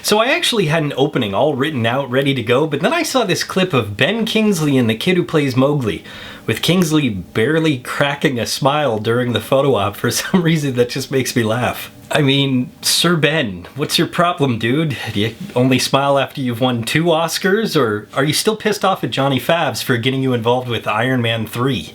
So I actually had an opening all written out, ready to go, but then I saw this clip of Ben Kingsley and the kid who plays Mowgli, with Kingsley barely cracking a smile during the photo op. For some reason that just makes me laugh. I mean, Sir Ben, what's your problem, dude? Do you only smile after you've won 2 Oscars, or are you still pissed off at Johnny Favs for getting you involved with Iron Man 3?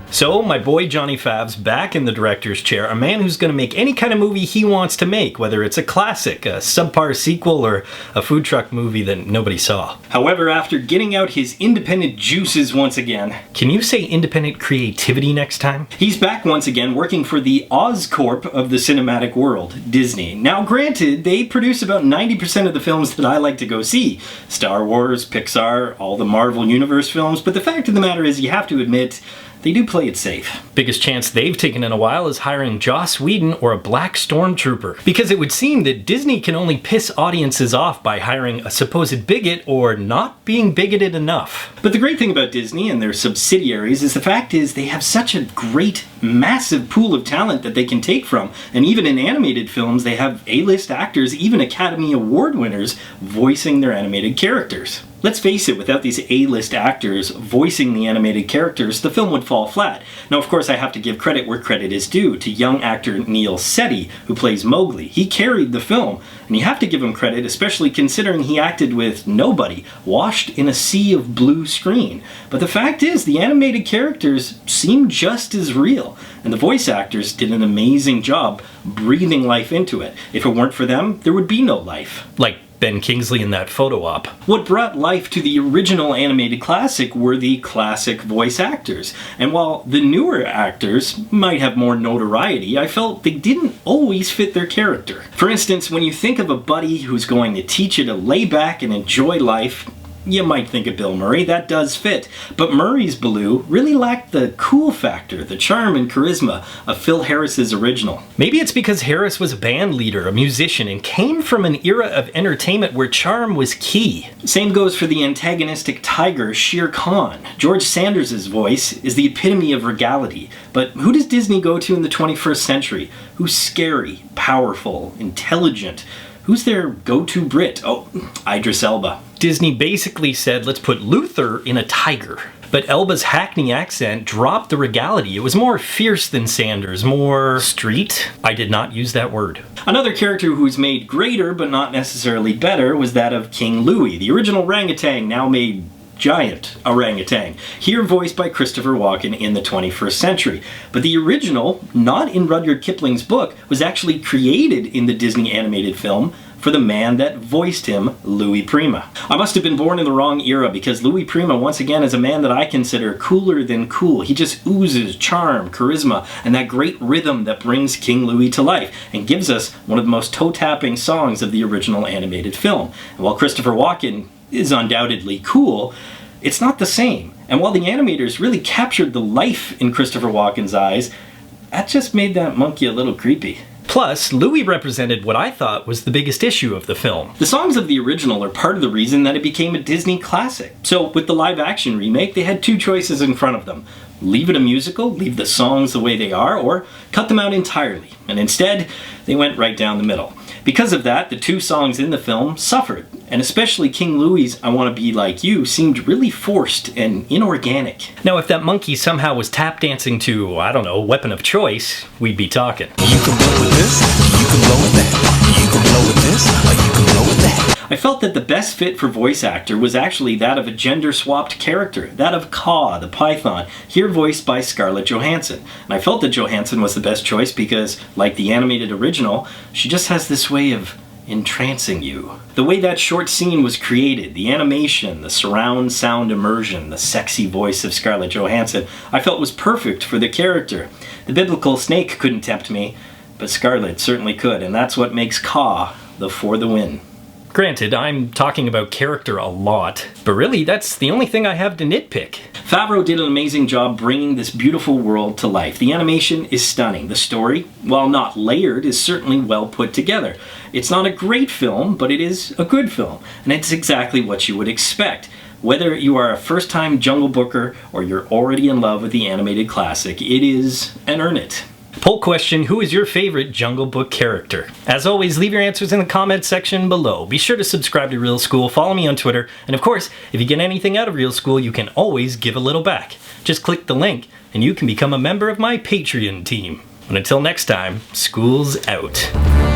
So, my boy Johnny Favs back in the director's chair, a man who's going to make any kind of movie he wants to make, whether it's a classic, a subpar sequel, or a food truck movie that nobody saw. However, after getting out his independent juices once again... Can you say independent creativity next time? He's back once again working for the Oscorp of the cinematic world, Disney. Now granted, they produce about 90% of the films that I like to go see. Star Wars, Pixar, all the Marvel Universe films, but the fact of the matter is you have to admit, they do play it safe. Biggest chance they've taken in a while is hiring Joss Whedon or a black stormtrooper. Because it would seem that Disney can only piss audiences off by hiring a supposed bigot or not being bigoted enough. But the great thing about Disney and their subsidiaries is the fact is they have such a great, massive pool of talent that they can take from. And even in animated films, they have A-list actors, even Academy Award winners, voicing their animated characters. Let's face it, without these A-list actors voicing the animated characters, the film would fall flat. Now, of course, I have to give credit where credit is due to young actor Neil Setti, who plays Mowgli. He carried the film, and you have to give him credit, especially considering he acted with nobody, washed in a sea of blue screen. But the fact is, the animated characters seem just as real, and the voice actors did an amazing job breathing life into it. If it weren't for them, there would be no life. Like Ben Kingsley in that photo op. What brought life to the original animated classic were the classic voice actors. And while the newer actors might have more notoriety, I felt they didn't always fit their character. For instance, when you think of a buddy who's going to teach you to lay back and enjoy life, you might think of Bill Murray, that does fit. But Murray's Baloo really lacked the cool factor, the charm and charisma of Phil Harris's original. Maybe it's because Harris was a band leader, a musician, and came from an era of entertainment where charm was key. Same goes for the antagonistic tiger, Shere Khan. George Sanders' voice is the epitome of regality. But who does Disney go to in the 21st century? Who's scary, powerful, intelligent? Who's their go-to Brit? Oh, Idris Elba. Disney basically said, let's put Luther in a tiger. But Elba's Hackney accent dropped the regality. It was more fierce than Sanders, more street. I did not use that word. Another character who's made greater, but not necessarily better, was that of King Louie, the original orangutan, now made giant orangutan, here voiced by Christopher Walken in the 21st century. But the original, not in Rudyard Kipling's book, was actually created in the Disney animated film for the man that voiced him, Louis Prima. I must have been born in the wrong era, because Louis Prima, once again, is a man that I consider cooler than cool. He just oozes charm, charisma, and that great rhythm that brings King Louis to life, and gives us one of the most toe-tapping songs of the original animated film. And while Christopher Walken is undoubtedly cool, it's not the same. And while the animators really captured the life in Christopher Walken's eyes, that just made that monkey a little creepy. Plus, Louis represented what I thought was the biggest issue of the film. The songs of the original are part of the reason that it became a Disney classic. So with the live-action remake, they had 2 choices in front of them. Leave it a musical, leave the songs the way they are, or cut them out entirely. And instead, they went right down the middle. Because of that, the 2 songs in the film suffered, and especially King Louie's I Wanna Be Like You seemed really forced and inorganic. Now if that monkey somehow was tap dancing to, I don't know, Weapon of Choice, we'd be talking. You can blow with this, you can blow with that, you can blow with this, or you can blow with that. I felt that the best fit for voice actor was actually that of a gender-swapped character, that of Kaa, the python, here voiced by Scarlett Johansson. And I felt that Johansson was the best choice because, like the animated original, she just has this way of entrancing you. The way that short scene was created, the animation, the surround sound immersion, the sexy voice of Scarlett Johansson, I felt was perfect for the character. The biblical snake couldn't tempt me, but Scarlett certainly could, and that's what makes Kaa the For the Win. Granted, I'm talking about character a lot, but really that's the only thing I have to nitpick. Favreau did an amazing job bringing this beautiful world to life. The animation is stunning. The story, while not layered, is certainly well put together. It's not a great film, but it is a good film, and it's exactly what you would expect. Whether you are a first-time Jungle Booker or you're already in love with the animated classic, it is an earn it. Poll question, who is your favorite Jungle Book character? As always, leave your answers in the comments section below. Be sure to subscribe to Real School, follow me on Twitter, and of course, if you get anything out of Real School, you can always give a little back. Just click the link, and you can become a member of my Patreon team. And until next time, school's out.